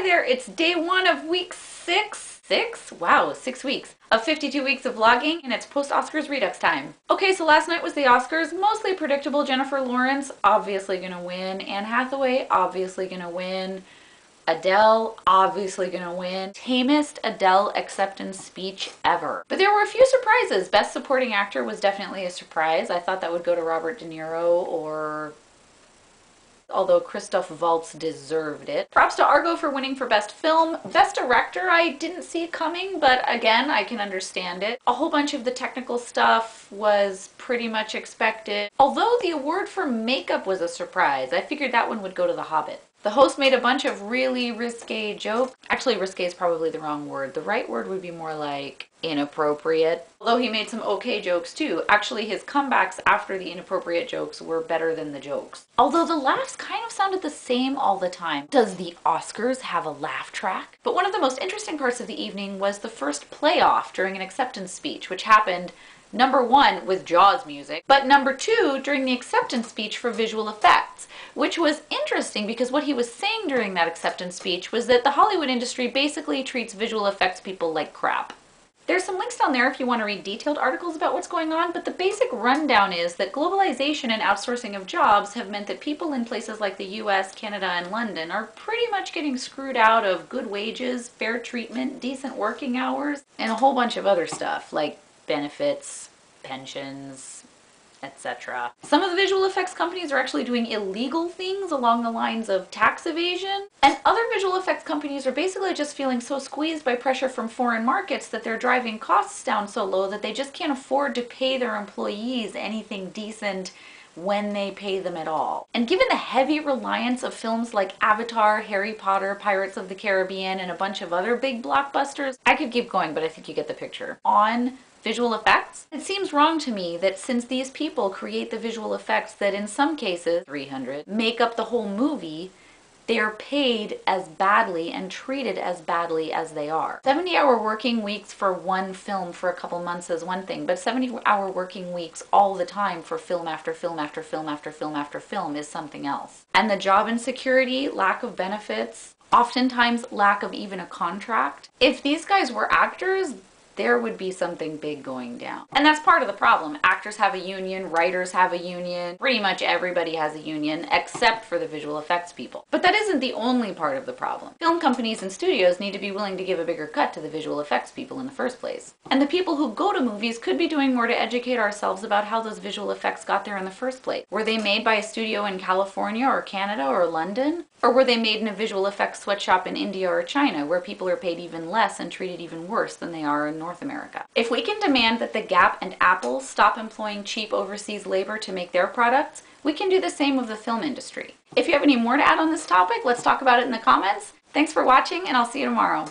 Hi there, it's day 1 of week 6. Wow, 6 weeks of 52 weeks of vlogging, and it's post-Oscars Redux time. Okay, so last night was the Oscars. Mostly predictable. Jennifer Lawrence, obviously gonna win. Anne Hathaway, obviously gonna win. Adele, obviously gonna win. Tamest Adele acceptance speech ever. But there were a few surprises. Best Supporting Actor was definitely a surprise. I thought that would go to Robert De Niro, or although Christoph Waltz deserved it. Props to Argo for winning for Best Film. Best Director, I didn't see it coming, but again, I can understand it. A whole bunch of the technical stuff was pretty much expected. Although the award for makeup was a surprise. I figured that one would go to The Hobbit. The host made a bunch of really risque jokes. Actually, risque is probably the wrong word. The right word would be more like inappropriate. Although he made some okay jokes too. Actually, his comebacks after the inappropriate jokes were better than the jokes. Although the laughs kind of sounded the same all the time. Does the Oscars have a laugh track? But one of the most interesting parts of the evening was the first playoff during an acceptance speech, which happened number 1 with Jaws music, but number 2 during the acceptance speech for visual effects, which was interesting because what he was saying during that acceptance speech was that the Hollywood industry basically treats visual effects people like crap. There's some links down there if you want to read detailed articles about what's going on, but the basic rundown is that globalization and outsourcing of jobs have meant that people in places like the US, Canada, and London are pretty much getting screwed out of good wages, fair treatment, decent working hours, and a whole bunch of other stuff like benefits, pensions, etc. Some of the visual effects companies are actually doing illegal things along the lines of tax evasion, and other visual effects companies are basically just feeling so squeezed by pressure from foreign markets that they're driving costs down so low that they just can't afford to pay their employees anything decent when they pay them at all. And given the heavy reliance of films like Avatar, Harry Potter, Pirates of the Caribbean, and a bunch of other big blockbusters, I could keep going, but I think you get the picture, on visual effects, it seems wrong to me that since these people create the visual effects that in some cases, 300, make up the whole movie, they are paid as badly and treated as badly as they are. 70-hour working weeks for one film for a couple months is one thing, but 70-hour working weeks all the time for film after film after film after film after film is something else. And the job insecurity, lack of benefits, oftentimes lack of even a contract. If these guys were actors, there would be something big going down. And that's part of the problem. Actors have a union, writers have a union, pretty much everybody has a union except for the visual effects people. But that isn't the only part of the problem. Film companies and studios need to be willing to give a bigger cut to the visual effects people in the first place. And the people who go to movies could be doing more to educate ourselves about how those visual effects got there in the first place. Were they made by a studio in California or Canada or London? Or were they made in a visual effects sweatshop in India or China, where people are paid even less and treated even worse than they are in North America? If we can demand that the Gap and Apple stop employing cheap overseas labor to make their products, we can do the same with the film industry. If you have any more to add on this topic, let's talk about it in the comments. Thanks for watching, and I'll see you tomorrow.